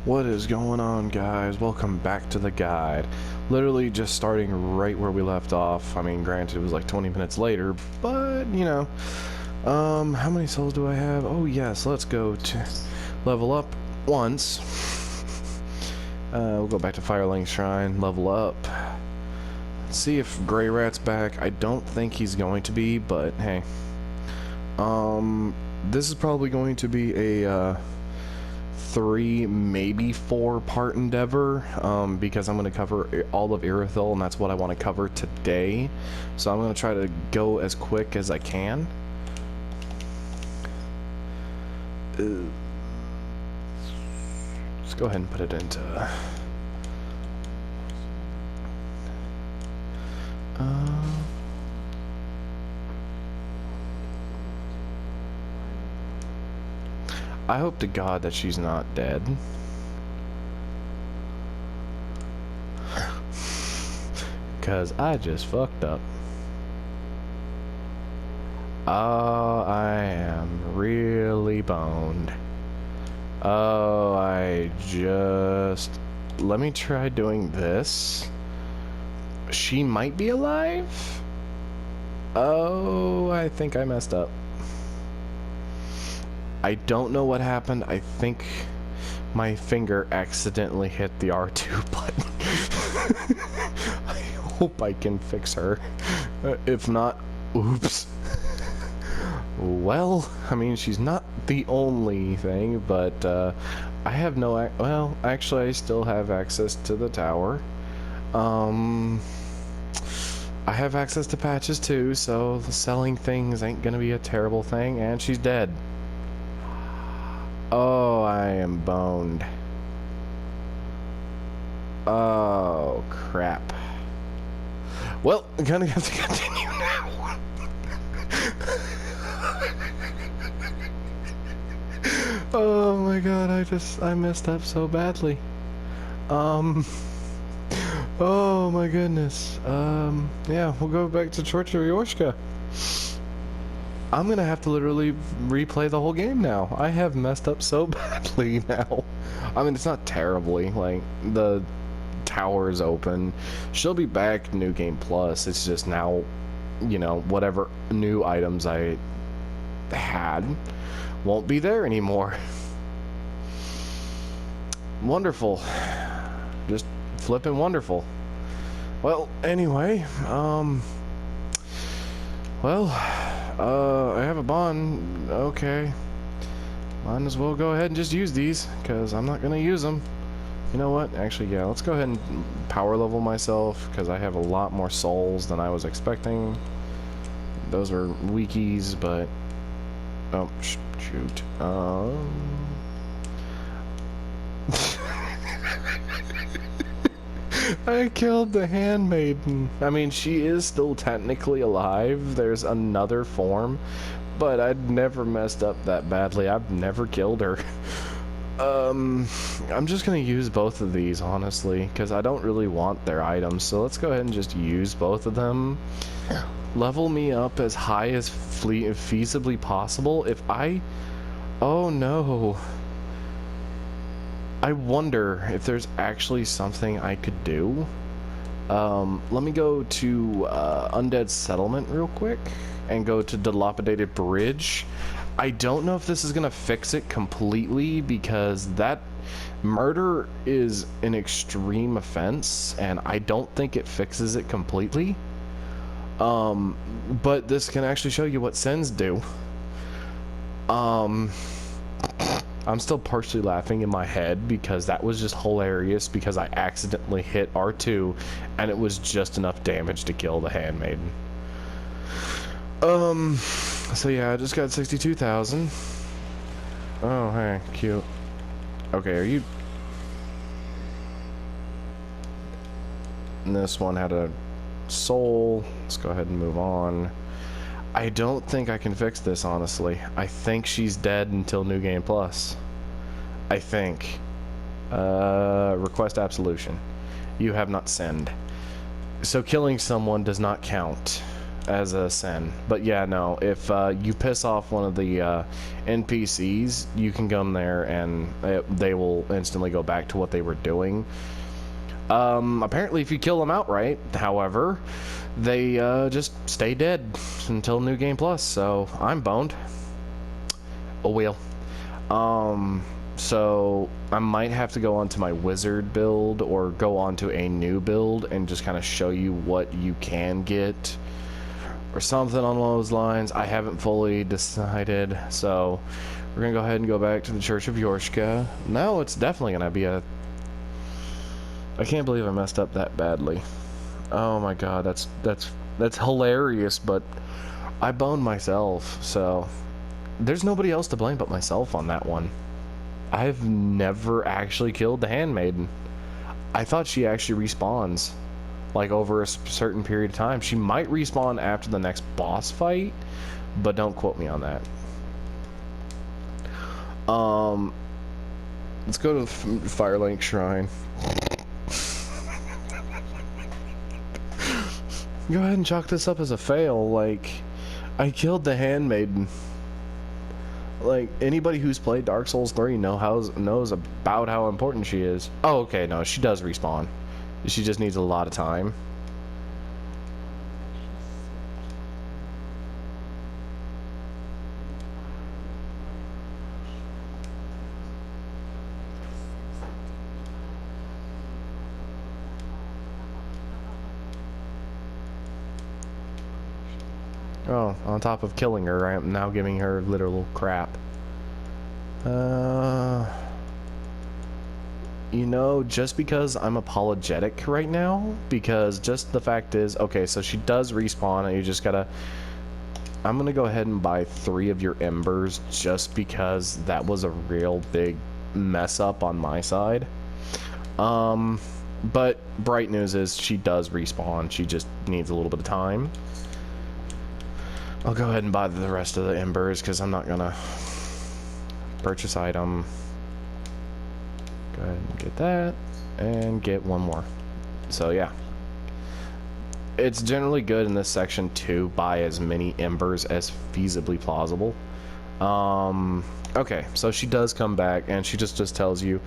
What is going on, guys? Welcome back to the guide. Literally just starting right where we left off. I mean, granted it was like 20 minutes later, but you know. How many souls do I have? Oh yes, let's go to level up once. We'll go back to Firelink Shrine, level up. Let's see if Greirat's back. I don't think he's going to be, but hey. This is probably going to be a 3, maybe 4 part endeavor, because I'm going to cover all of Irithyll, and that's what I want to cover today. So I'm going to try to go as quick as I can. Let's go ahead and put it into... I hope to God that she's not dead. Because I just fucked up. Oh, I am really boned. Oh, I just... Let me try doing this. She might be alive? Oh, I think I messed up. I don't know what happened. I think my finger accidentally hit the R2 button. I hope I can fix her. If not, oops. Well, I mean, she's not the only thing, but I have no... Well, actually, I still have access to the tower. I have access to patches too, so selling things ain't gonna be a terrible thing, and she's dead. Oh, I am boned. Oh, crap. Well, I'm gonna have to continue now. Oh my god, I messed up so badly. Oh my goodness. Yeah, we'll go back to Chorcheryoshka. I'm gonna have to literally replay the whole game now. I have messed up so badly now. I mean, it's not terribly. Like, the tower is open. She'll be back New Game Plus. It's just now, you know, whatever new items I had won't be there anymore. Wonderful. Just flipping wonderful. Well, anyway, I have a bond. Okay. Might as well go ahead and just use these, because I'm not going to use them. You know what? Actually, yeah, let's go ahead and power level myself, because I have a lot more souls than I was expecting. Those are weakies, but... Oh, shoot. I killed the handmaiden. I mean, she is still technically alive. There's another form, but I'd never messed up that badly. I've never killed her. I'm just gonna use both of these, honestly, because I don't really want their items. So let's go ahead and just use both of them. Level me up as high as feasibly possible. If I... Oh no. I wonder if there's actually something I could do. Let me go to Undead Settlement real quick and go to Dilapidated Bridge. I don't know if this is gonna fix it completely, because that murder is an extreme offense and I don't think it fixes it completely. But this can actually show you what sins do. I'm still partially laughing in my head because that was just hilarious, because I accidentally hit R2 and it was just enough damage to kill the handmaiden. So yeah, I just got 62,000. Oh, hey, cute. Okay, are you... And this one had a soul. Let's go ahead and move on. I don't think I can fix this, honestly. I think she's dead until New Game Plus. I think. Request absolution. You have not sinned. So killing someone does not count. as a sin. But yeah, no, if you piss off one of the NPCs, you can come there and they will instantly go back to what they were doing. Apparently if you kill them outright, however, they just stay dead until New Game Plus, so I'm boned. Oh well. So I might have to go onto my wizard build or go onto a new build and just kind of show you what you can get or something on those lines. I haven't fully decided, so we're gonna go ahead and go back to the Church of Yorshka. Now it's definitely gonna be a... I can't believe I messed up that badly. Oh my god, that's hilarious, but I boned myself, so there's nobody else to blame but myself on that one. I've never actually killed the handmaiden. I thought she actually respawns like over a certain period of time. She might respawn after the next boss fight, but don't quote me on that. Let's go to the Firelink Shrine. Go ahead and chalk this up as a fail. Like, I killed the handmaiden. Like, anybody who's played Dark Souls 3 knows about how important she is. Oh, okay, no, she does respawn. She just needs a lot of time. Oh, on top of killing her, I am now giving her literal crap. You know, just because I'm apologetic right now, because just the fact is, okay, so she does respawn, and you just gotta... I'm gonna go ahead and buy 3 of your embers, just because that was a real big mess up on my side. But bright news is she does respawn, she just needs a little bit of time. I'll go ahead and buy the rest of the embers, because I'm not gonna purchase item. Go ahead and get that, and get one more. So yeah, it's generally good in this section to buy as many embers as feasibly plausible. Okay, so she does come back, and she just tells you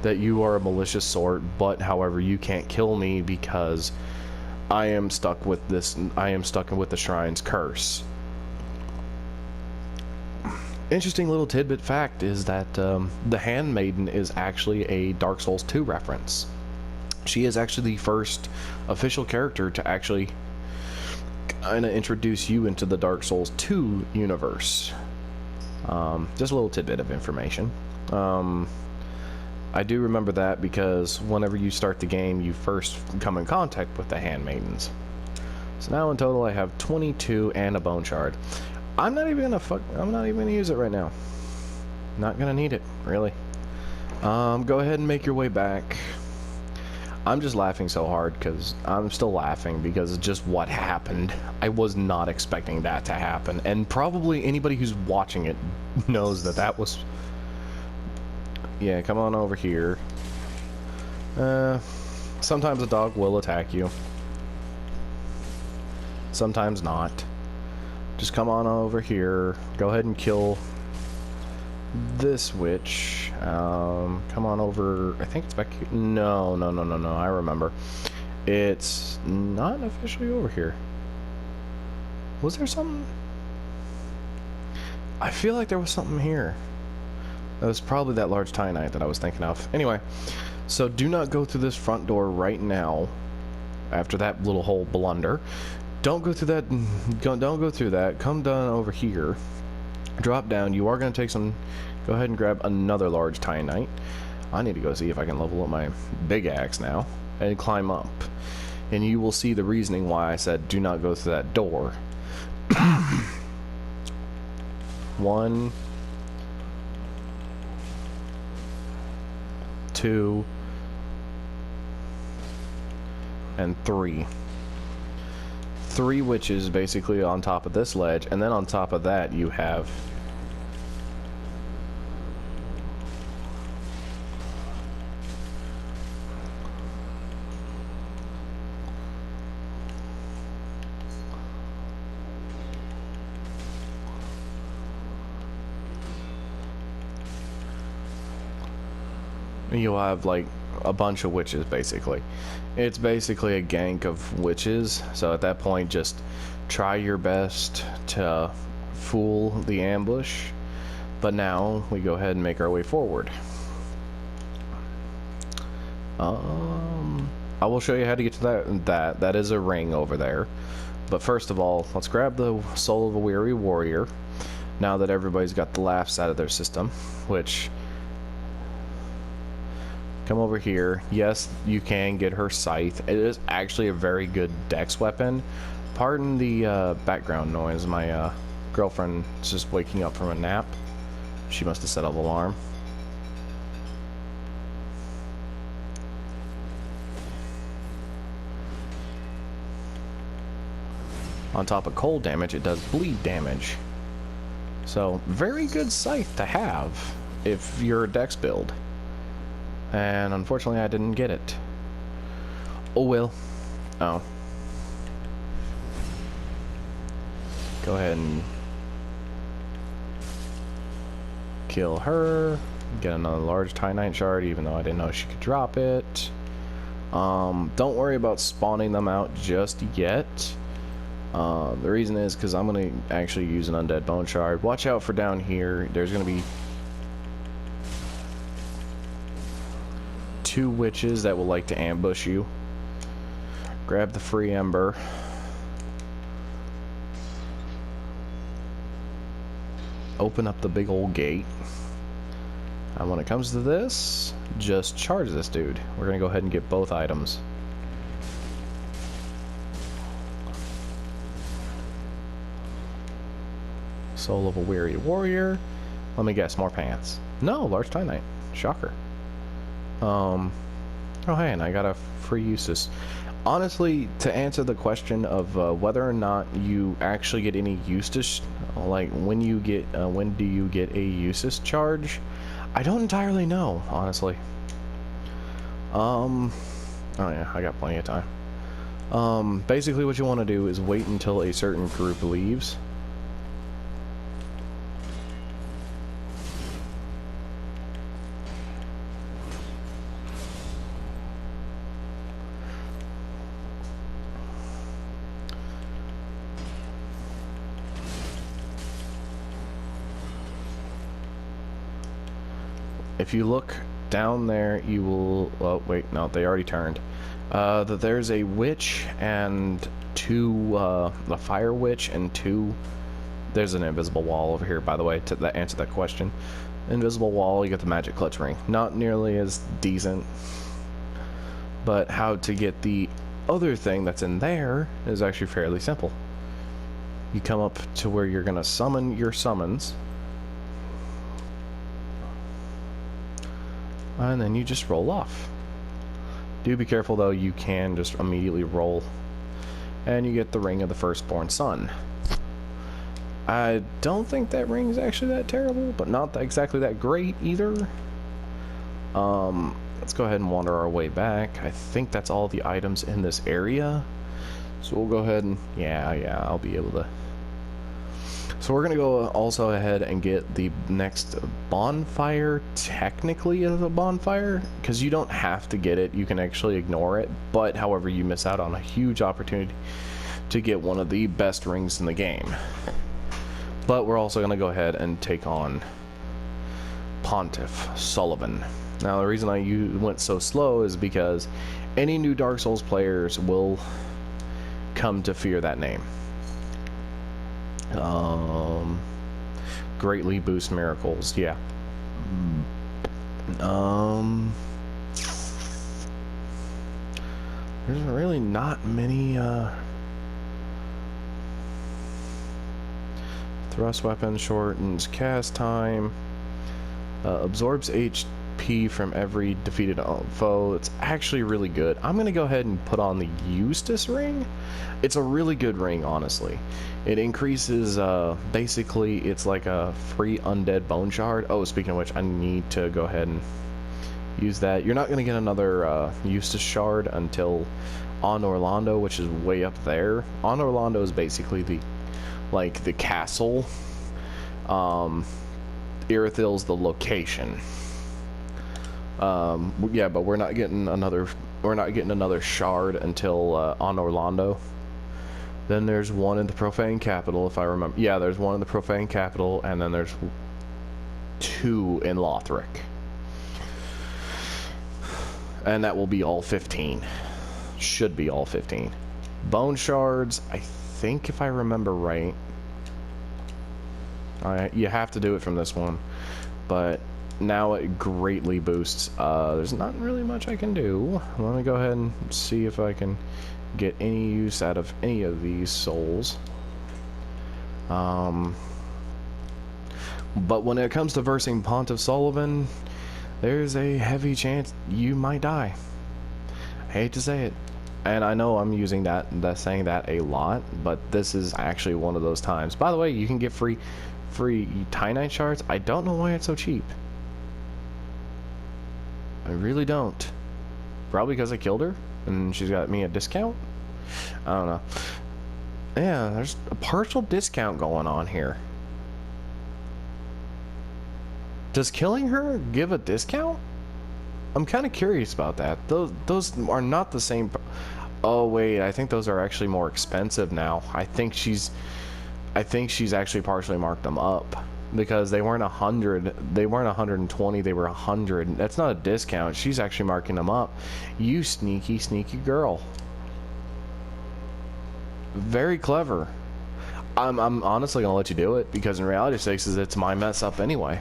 that you are a malicious sort, but however you can't kill me because I am stuck with this. I am stuck with the shrine's curse. Interesting little tidbit fact is that the Handmaiden is actually a Dark Souls 2 reference. She is actually the first official character to actually kind of introduce you into the Dark Souls 2 universe. Just a little tidbit of information. I do remember that because whenever you start the game, you first come in contact with the Handmaidens. So now in total I have 22 and a bone shard. I'm not even gonna use it right now. Not gonna need it, really. Go ahead and make your way back. I'm just laughing so hard because I'm still laughing because it's just what happened. I was not expecting that to happen, and probably anybody who's watching it knows that that was... Yeah, come on over here. Sometimes a dog will attack you. Sometimes not. Just come on over here. Go ahead and kill this witch. Come on over. I think it's back here. No. I remember. It's not officially over here. Was there something? I feel like there was something here. That was probably that large Titanite that I was thinking of. Anyway, so do not go through this front door right now. After that little whole blunder. Don't go through that. Don't go through that. Come down over here. Drop down. You are going to take some... Go ahead and grab another large Titanite. I need to go see if I can level up my big axe now. And climb up. And you will see the reasoning why I said do not go through that door. 1, 2, and 3. 3 witches basically on top of this ledge, and then on top of that you have you'll have like a bunch of witches basically. It's basically a gank of witches, so at that point just try your best to fool the ambush. But now we go ahead and make our way forward. I will show you how to get to that is a ring over there. But first of all, let's grab the Soul of a Weary Warrior now that everybody's got the laughs out of their system, which, come over here. Yes, you can get her scythe. It is actually a very good dex weapon. Pardon the background noise. My girlfriend's just waking up from a nap. She must have set an alarm. On top of cold damage, it does bleed damage. So, very good scythe to have if you're a dex build. And unfortunately, I didn't get it. Oh well. Oh. Go ahead and kill her. Get another large Titanite shard, even though I didn't know she could drop it. Don't worry about spawning them out just yet. The reason is because I'm going to actually use an undead bone shard. Watch out for down here. There's going to be 2 witches that will like to ambush you. Grab the free ember. Open up the big old gate. And when it comes to this, just charge this dude. We're going to go ahead and get both items. Soul of a Weary Warrior. Let me guess, more pants. No, large Titanite. Shocker. Oh hey, and I got a free Eustace. Honestly, to answer the question of whether or not you actually get any Eustace, like when do you get a Eustace charge, I don't entirely know, honestly. Oh yeah, I got plenty of time. Basically what you want to do is wait until a certain group leaves. If you look down there, you will... Oh, wait, no, they already turned. That there's a witch and 2... a fire witch and 2... There's an invisible wall over here, by the way, to answer that question. Invisible wall, you get the magic clutch ring. Not nearly as decent. But how to get the other thing that's in there is actually fairly simple. You come up to where you're going to summon your summons. And then you just roll off. Do be careful though, you can just immediately roll. And you get the Ring of the Firstborn Sun. I don't think that ring is actually that terrible, but not exactly that great either. Let's go ahead and wander our way back. I think that's all the items in this area. So we'll go ahead and... Yeah, I'll be able to... So we're going to go also ahead and get the next bonfire. Technically as a bonfire, because you don't have to get it, you can actually ignore it, but however you miss out on a huge opportunity to get one of the best rings in the game. But we're also going to go ahead and take on Pontiff Sulyvahn. Now the reason I went so slow is because any new Dark Souls players will come to fear that name. Greatly boost miracles, yeah. There's really not many thrust weapon shortens cast time, absorbs HP from every defeated foe. It's actually really good. I'm gonna go ahead and put on the Eustace ring. It's a really good ring, honestly. It increases, basically, it's like a free undead bone shard. Oh, speaking of which, I need to go ahead and use that. You're not going to get another Eustace shard until on Orlando, which is way up there. On Orlando is basically the castle. Irithyll's the location. Yeah, but we're not getting another shard until on Orlando. Then there's one in the Profane Capital, if I remember. Yeah, there's one in the Profane Capital, and then there's 2 in Lothric. And that will be all 15. Should be all 15. Bone shards, I think if I remember right. You have to do it from this one. But now it greatly boosts. There's not really much I can do. Let me go ahead and see if I can get any use out of any of these souls. But when it comes to versing Pontiff Sulyvahn, there's a heavy chance you might die. I hate to say it. And I know I'm using saying that a lot, but this is actually one of those times. By the way, you can get free Titanite shards. I don't know why it's so cheap. I really don't. Probably because I killed her and she's got me a discount? I don't know. Yeah, there's a partial discount going on here. Does killing her give a discount? I'm kind of curious about that. Those are not the same. Oh wait, I think those are actually more expensive now. I think she's actually partially marked them up because they weren't 100. They weren't 120. They were 100. That's not a discount. She's actually marking them up. You sneaky, sneaky girl. Very clever. I'm honestly gonna let you do it because in reality 6 it's my mess up anyway.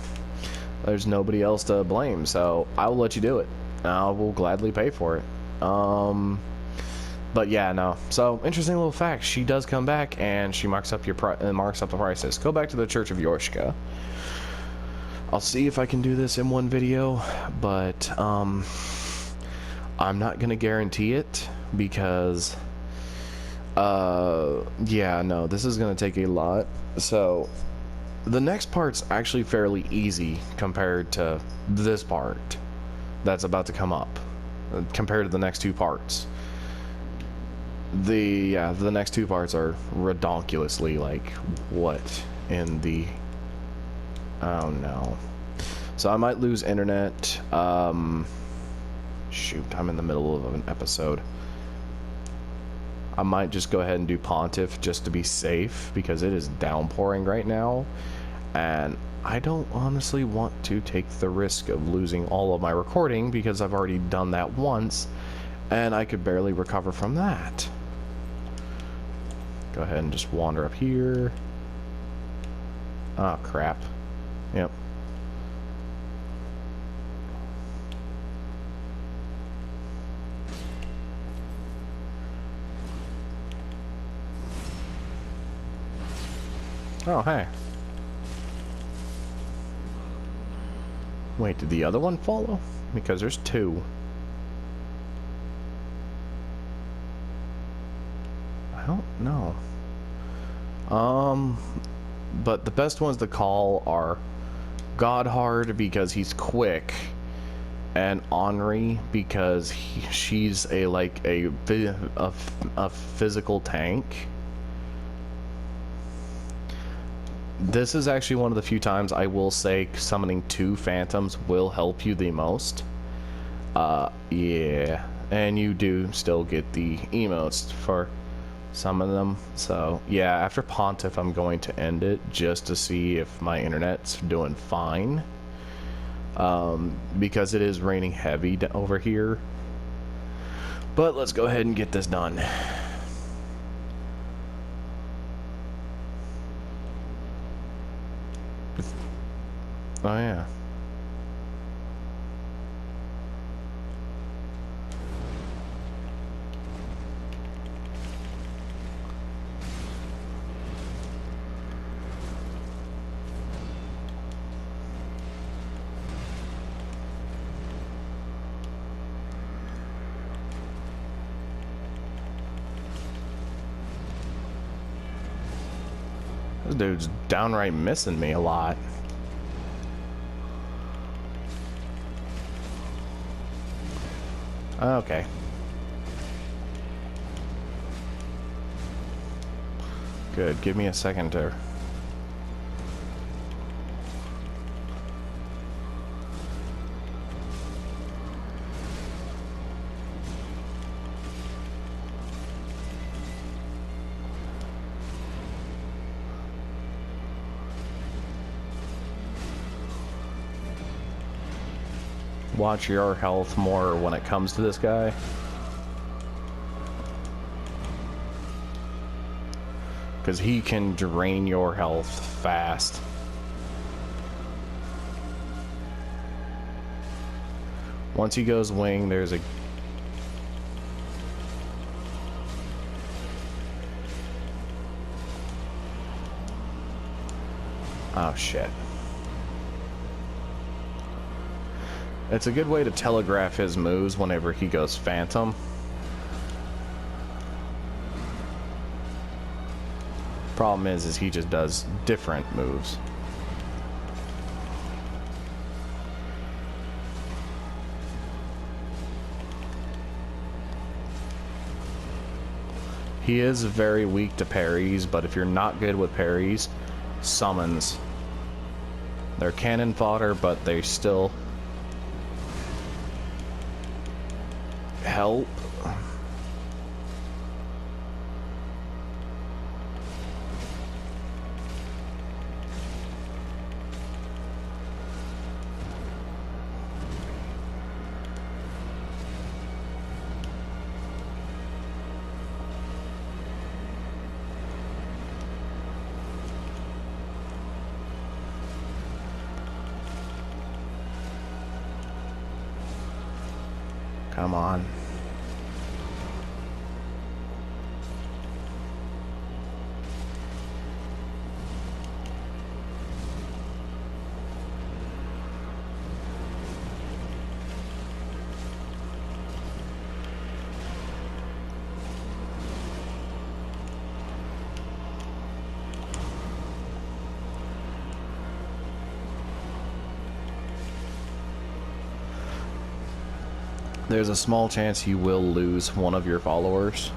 There's nobody else to blame, so I will let you do it. I will gladly pay for it. But yeah, no. So interesting little fact: she does come back and she marks up the prices. Go back to the Church of Yorshka. I'll see if I can do this in one video, but I'm not gonna guarantee it because yeah, no, this is gonna take a lot. So the next part's actually fairly easy compared to this part that's about to come up, compared to the next 2 parts. The next 2 parts are redonkulously like, what in the, oh no. So I might lose internet. Shoot, I'm in the middle of an episode. I might just go ahead and do Pontiff just to be safe because it is downpouring right now. And I don't honestly want to take the risk of losing all of my recording because I've already done that once and I could barely recover from that. Go ahead and just wander up here. Oh, crap. Yep. Oh, hey. Wait, did the other one follow? Because there's 2. I don't know. But the best ones to call are Godhard because he's quick, and Henri because she's a physical tank. This is actually one of the few times I will say summoning 2 phantoms will help you the most. Yeah, and you do still get the emotes for some of them. So yeah, after Pontiff I'm going to end it just to see if my internet's doing fine, because it is raining heavy over here. But let's go ahead and get this done. Oh yeah. This dude's downright missing me a lot. Okay. Good. Give me a second to... watch your health more when it comes to this guy. Because he can drain your health fast. Once he goes wing, there's a... Oh, shit. It's a good way to telegraph his moves whenever he goes Phantom. Problem is he just does different moves. He is very weak to parries, but if you're not good with parries, summons. They're cannon fodder, but they still help. Come on. There's a small chance you will lose one of your followers.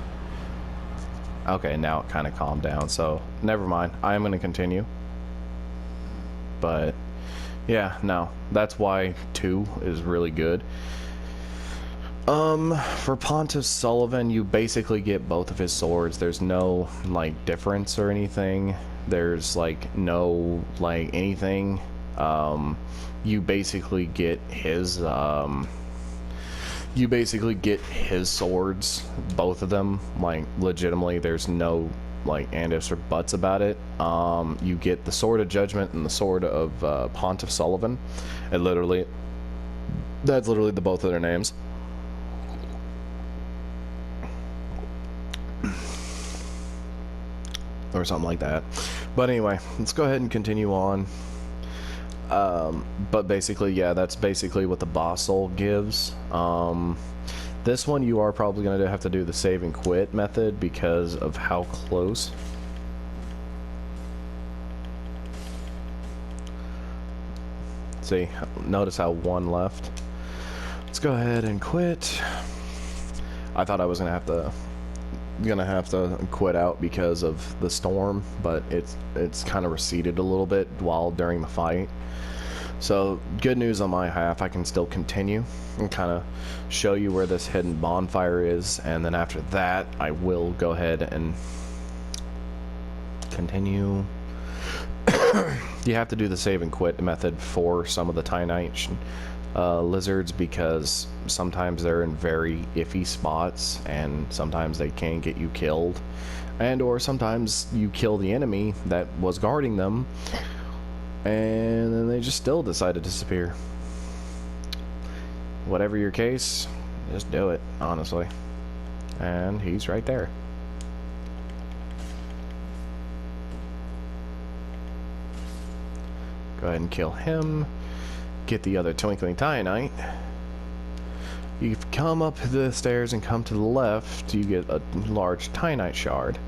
Okay, now it kind of calmed down, so never mind. I am going to continue. But yeah, no, that's why 2 is really good. For Pontiff Sulyvahn, you basically get both of his swords. There's no like difference or anything. There's like no like anything. You basically get his swords, both of them, like legitimately. There's no like and ifs or buts about it. You get the Sword of Judgment and the Sword of Pontiff Sulyvahn. And literally, that's literally the both of their names. Or something like that. But anyway, let's go ahead and continue on. But basically, yeah, that's basically what the boss soul gives. This one you are probably going to have to do the save and quit method because of how close. See, notice how 1 left. Let's go ahead and quit. I thought I was gonna have to quit out because of the storm, but it's kind of receded a little bit while during the fight. So good news on my half, I can still continue and kind of show you where this hidden bonfire is, and then after that I will go ahead and continue. You have to do the save and quit method for some of the Tainite lizards because sometimes they're in very iffy spots and sometimes they can get you killed, and or sometimes you kill the enemy that was guarding them and then they just still decide to disappear. Whatever your case, just do it, honestly. And he's right there. Go ahead and kill him. Get the other Twinkling Tainite. You come up the stairs and come to the left, you get a large Tainite shard.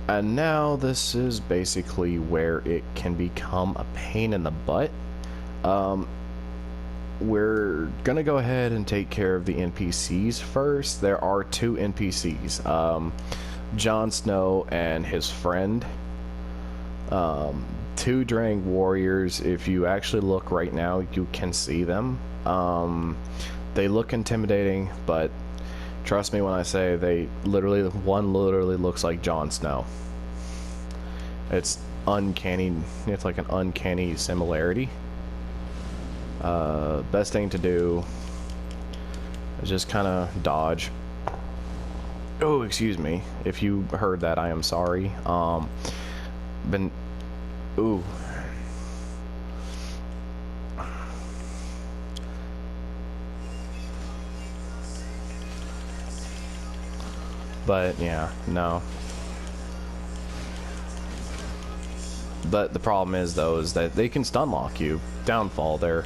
And now this is basically where it can become a pain in the butt. We're gonna go ahead and take care of the NPCs first. There are 2 NPCs, Jon Snow and his friend. 2 Drang warriors. If you actually look right now, you can see them. They look intimidating, but trust me when I say one literally looks like Jon Snow. It's uncanny. It's like an uncanny similarity. Best thing to do is just kind of dodge. Oh, excuse me. If you heard that, I am sorry. Ooh. But, yeah, no. But the problem is, though, is that they can stun lock you. Downfall there.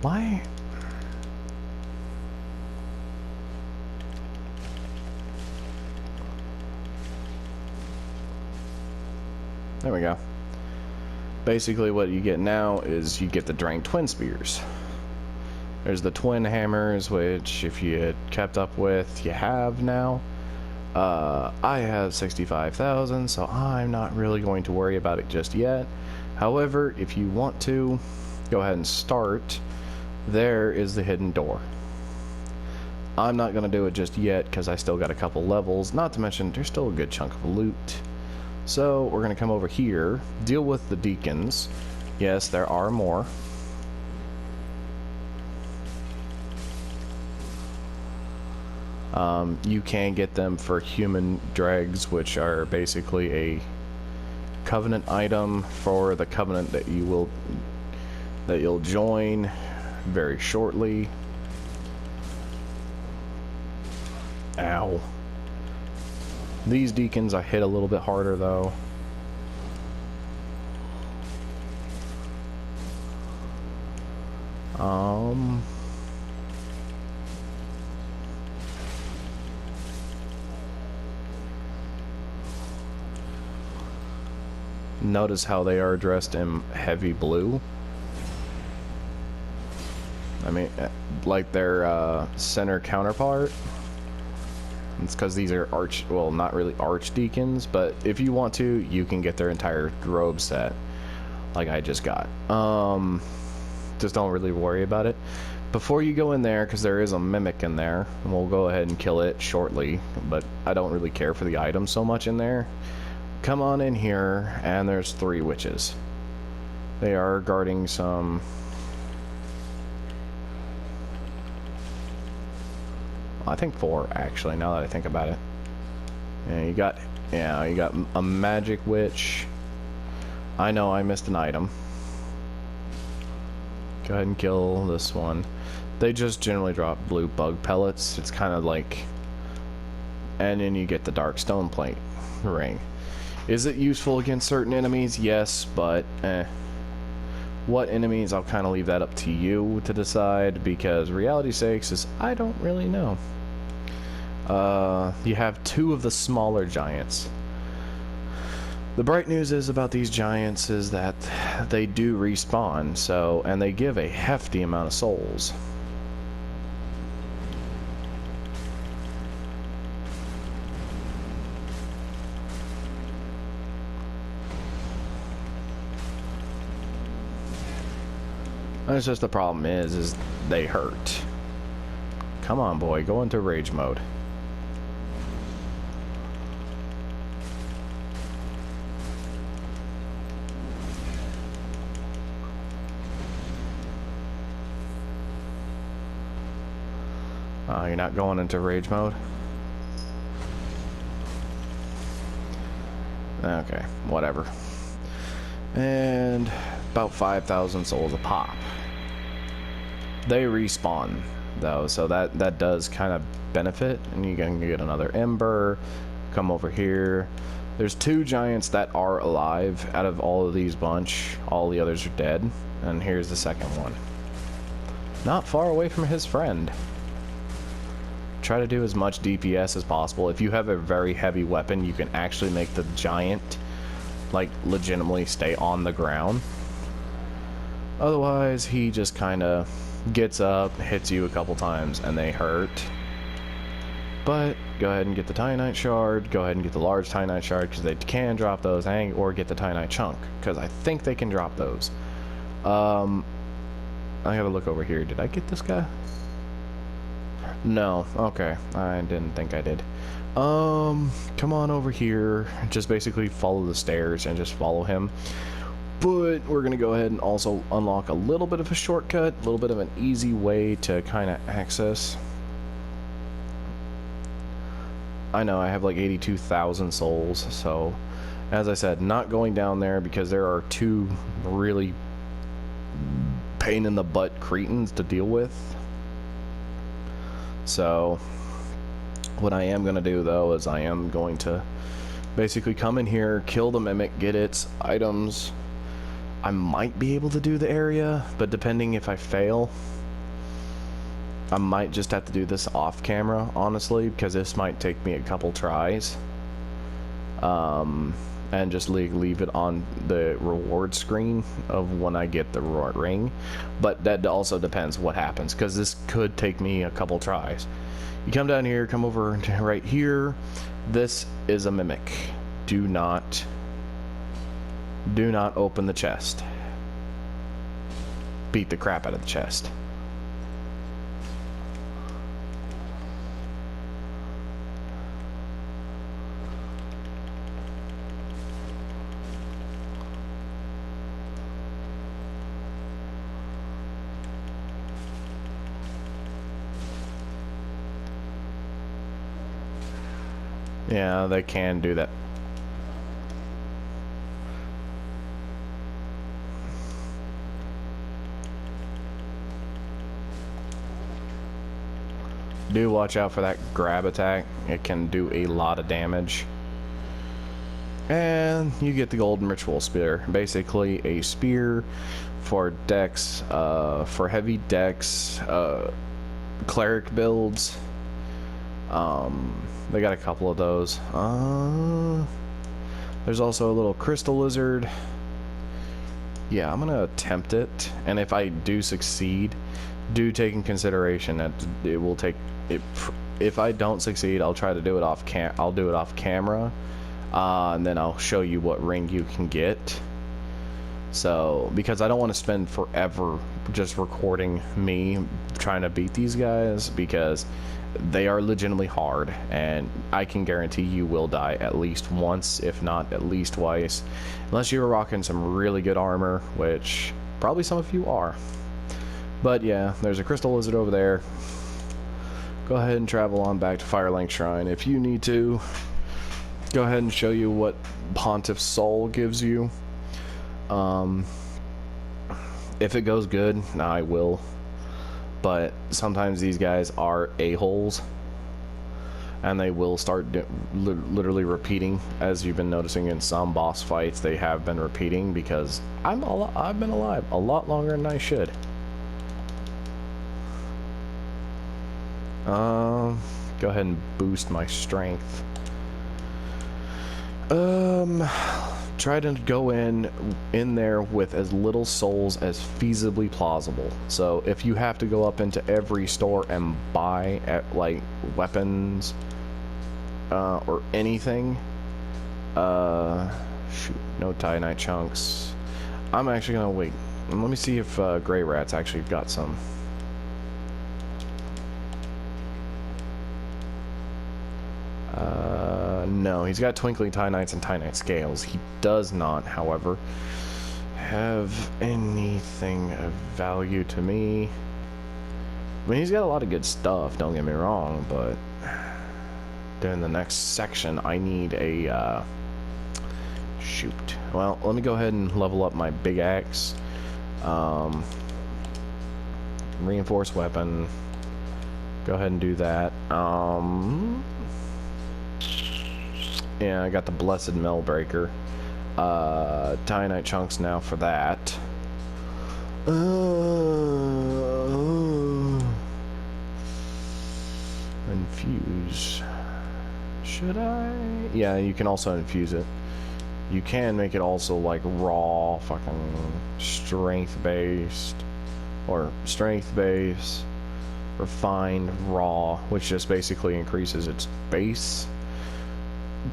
Why? There we go. Basically what you get now is you get the Drang Twin Spears. There's the Twin Hammers, which if you had kept up with, you have now. I have 65,000, so I'm not really going to worry about it just yet. However, if you want to, go ahead and start. There is the hidden door. I'm not going to do it just yet because I still got a couple levels, not to mention there's still a good chunk of loot. So we're going to come over here, deal with the deacons. Yes, there are more. You can get them for human dregs, which are basically a covenant item for the covenant that you'll join very shortly. Ow. These deacons I hit a little bit harder though. Notice how they are dressed in heavy blue. I mean, like their center counterpart. It's because these are well, not really archdeacons, but if you want to, you can get their entire robe set, like I just got. Just don't really worry about it. Before you go in there, because there is a mimic in there, and we'll go ahead and kill it shortly, but I don't really care for the items so much in there. Come on in here, and there's 3 witches. They are guarding some... I think 4 actually, now that I think about it. Yeah, you got a magic witch. I know I missed an item. Go ahead and kill this one. They just generally drop blue bug pellets. It's kind of like... And then you get the dark stone plate ring. Is it useful against certain enemies? Yes, but what enemies, I'll kind of leave that up to you to decide, because reality sakes is I don't really know. You have 2 of the smaller giants. The bright news is about these giants is that they do respawn, so, and they give a hefty amount of souls. It's just the problem is they hurt. Come on, boy, go into rage mode. You're not going into rage mode? Okay, whatever. And about 5,000 souls a pop. They respawn though, so that does kind of benefit, and you can get another ember. Come over here. There's 2 giants that are alive out of all of these bunch. All the others are dead, and here's the second one. Not far away from his friend. Try to do as much DPS as possible. If you have a very heavy weapon, you can actually make the giant like legitimately stay on the ground. Otherwise, he just kind of gets up, hits you a couple times, and they hurt. But go ahead and get the Titanite shard, go ahead and get the large Titanite shard because they can drop those, or get the Titanite chunk because I think they can drop those. I gotta look over here. Did I get this guy? No. Okay. I didn't think I did. Come on over here. Just basically follow the stairs and just follow him. But we're gonna go ahead and also unlock a little bit of a shortcut, a little bit of an easy way to kind of access. I know I have like 82,000 souls, so as I said, not going down there because there are two really pain in the butt cretins to deal with. So what I am going to do though is I am going to basically come in here, kill the mimic, get its items. I might be able to do the area, but depending if I fail, I might just have to do this off camera, honestly, because this might take me a couple tries. And just leave it on the reward screen of when I get the reward ring. But that also depends what happens, because this could take me a couple tries. You come down here, come over to right here. This is a mimic. Do not open the chest. Beat the crap out of the chest. Yeah, they can do that. Do watch out for that grab attack. It can do a lot of damage. And you get the golden ritual spear. Basically a spear for dex, for heavy dex, cleric builds. They got a couple of those. There's also a little crystal lizard. Yeah, I'm gonna attempt it, and if I do succeed, do take in consideration that it will take it. If I don't succeed, I'll try to do it off camera, and then I'll show you what ring you can get. So, because I don't want to spend forever just recording me trying to beat these guys, because they are legitimately hard, and I can guarantee you will die at least once, if not at least twice, unless you're rocking some really good armor, which probably some of you are. But yeah, there's a crystal lizard over there. Go ahead and travel on back to Firelink Shrine if you need to. Go ahead and show you what Pontiff's Soul gives you. If it goes good, I will. But sometimes these guys are a-holes, and they will start literally repeating, as you've been noticing in some boss fights. They have been repeating because I've been alive a lot longer than I should. Go ahead and boost my strength. Try to go in there with as little souls as feasibly plausible. So if you have to go up into every store and buy like weapons or anything, shoot, no Titanite chunks. I'm actually gonna wait. Let me see if Grey Rat's actually got some. No, he's got twinkling Titanites and Titanite scales. He does not, however, have anything of value to me. I mean, he's got a lot of good stuff, don't get me wrong, but during the next section, I need a, shoot. Well, let me go ahead and level up my big axe. Reinforced weapon. Go ahead and do that. Yeah, I got the Blessed Melbreaker. Titanite chunks now for that. Infuse. Should I? Yeah, you can also infuse it. You can make it also like raw, fucking strength based, or strength based, refined, raw, which just basically increases its base.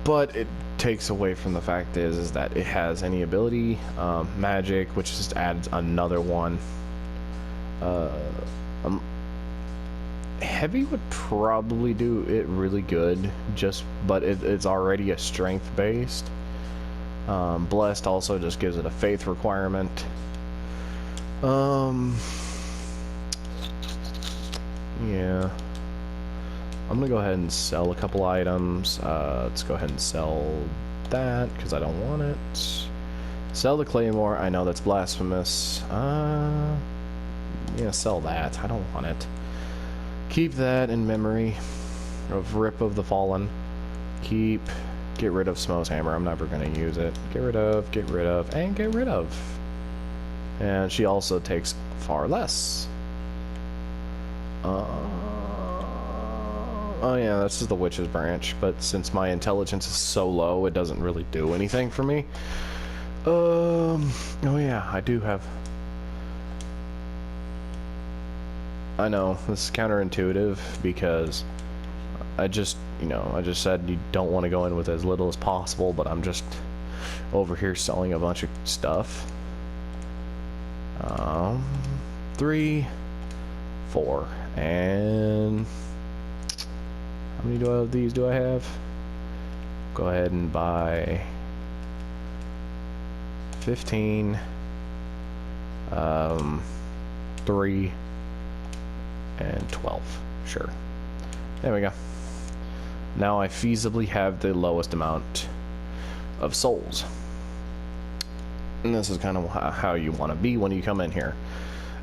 But it takes away from the fact is that it has any ability, magic, which just adds another one. Heavy would probably do it really good, but it's already a strength based. Blessed also just gives it a faith requirement. Yeah. I'm gonna go ahead and sell a couple items. Let's go ahead and sell that, because I don't want it. Sell the claymore. I know that's blasphemous. Yeah, sell that. I don't want it. Keep that in memory of Rip of the Fallen. Get rid of Smo's hammer. I'm never gonna use it. Get rid of, and get rid of. And she also takes far less. Oh yeah, this is the Witch's Branch, but since my intelligence is so low, it doesn't really do anything for me. Oh yeah, I do have... I know, this is counterintuitive, because I just said you don't want to go in with as little as possible, but I'm just over here selling a bunch of stuff. 3, 4, and... How many of these do I have? Go ahead and buy 15, 3, and 12. Sure. There we go. Now I feasibly have the lowest amount of souls. And this is kind of how you want to be when you come in here.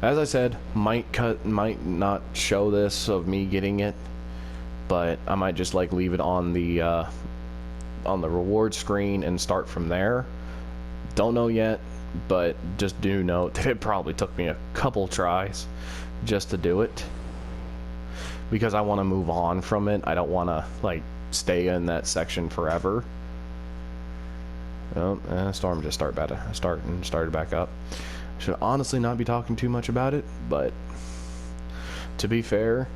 As I said, might not show this of me getting it, but I might just like leave it on the reward screen and start from there. Don't know yet, but just do note that it probably took me a couple tries just to do it, because I want to move on from it. I don't want to like stay in that section forever. Oh, Storm just started back up. Should honestly not be talking too much about it, but to be fair,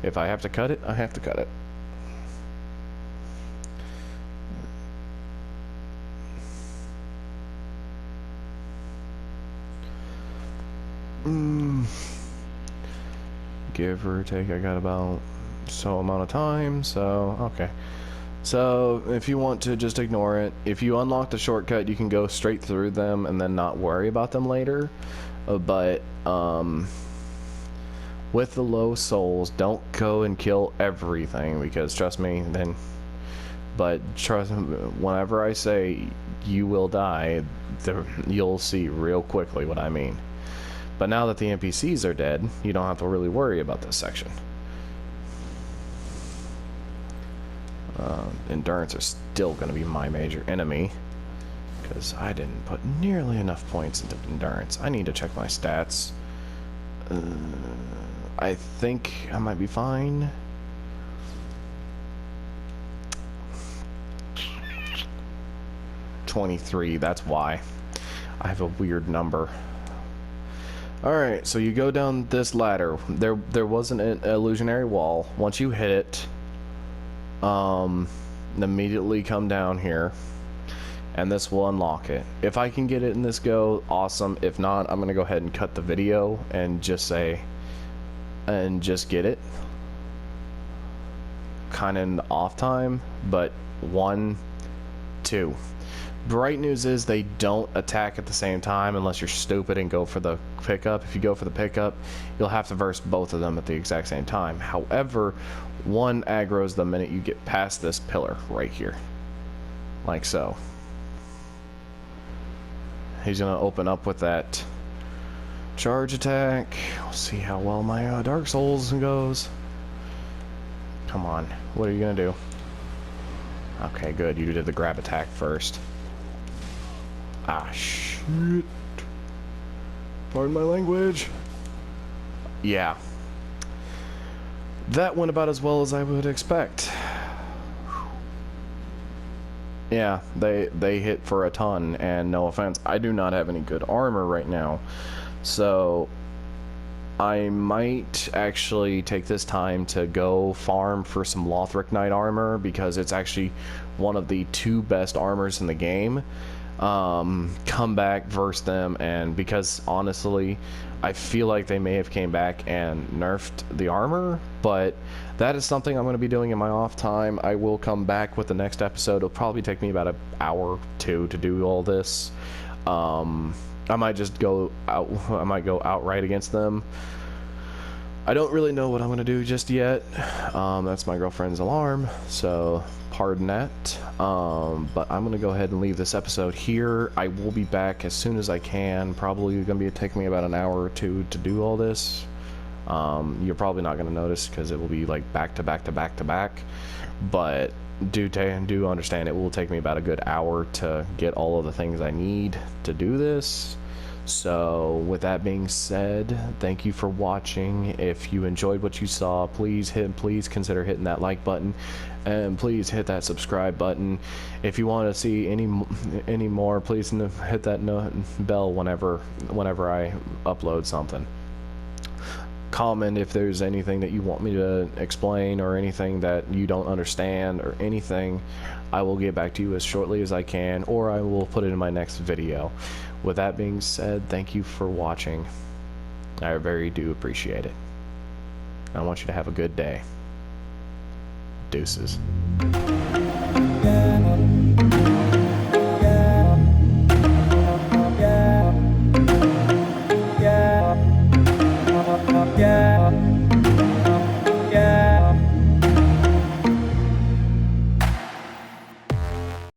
if I have to cut it, I have to cut it. Give or take, I got about so amount of time, so okay. So if you want to just ignore it, if you unlock the shortcut, you can go straight through them and then not worry about them later. But with the low souls, don't go and kill everything, because trust me, whenever I say you will die, you'll see real quickly what I mean. But now that the NPCs are dead, you don't have to really worry about this section. Endurance are still going to be my major enemy, because I didn't put nearly enough points into endurance. I need to check my stats. I think I might be fine. $23, that's why. I have a weird number. Alright, so you go down this ladder. There was an illusionary wall. Once you hit it, immediately come down here, and this will unlock it. If I can get it in this go, awesome. If not, I'm gonna go ahead and cut the video and just get it kind of in the off time. But 1, 2. Bright news is they don't attack at the same time unless you're stupid and go for the pickup. If you go for the pickup, you'll have to verse both of them at the exact same time. However, one aggroes the minute you get past this pillar right here, like so. He's gonna open up with that charge attack. We'll see how well my Dark Souls goes. Come on, what are you gonna do? Okay, good, you did the grab attack first. Ah, shit. Pardon my language. Yeah. That went about as well as I would expect. Yeah, they hit for a ton, and no offense, I do not have any good armor right now. So, I might actually take this time to go farm for some Lothric Knight armor, because it's actually one of the 2 best armors in the game. Come back, verse them, and because honestly, I feel like they may have came back and nerfed the armor, but that is something I'm going to be doing in my off time. I will come back with the next episode. It'll probably take me about an hour or 2 to do all this. I might just go out. I might go outright against them. I don't really know what I'm gonna do just yet. That's my girlfriend's alarm, so pardon that. But I'm gonna go ahead and leave this episode here. I will be back as soon as I can. Probably gonna be taking me about an hour or 2 to do all this. You're probably not gonna notice because it will be like back to back to back to back. But do understand it will take me about a good hour to get all of the things I need to do this. So with that being said, thank you for watching. If you enjoyed what you saw, please consider hitting that like button, and please hit that subscribe button. If you want to see any more, please hit that bell whenever I upload something. Comment if there's anything that you want me to explain, or anything that you don't understand, or anything. I will get back to you as shortly as I can, or I will put it in my next video. With that being said, thank you for watching. I very do appreciate it. I want you to have a good day. Deuces.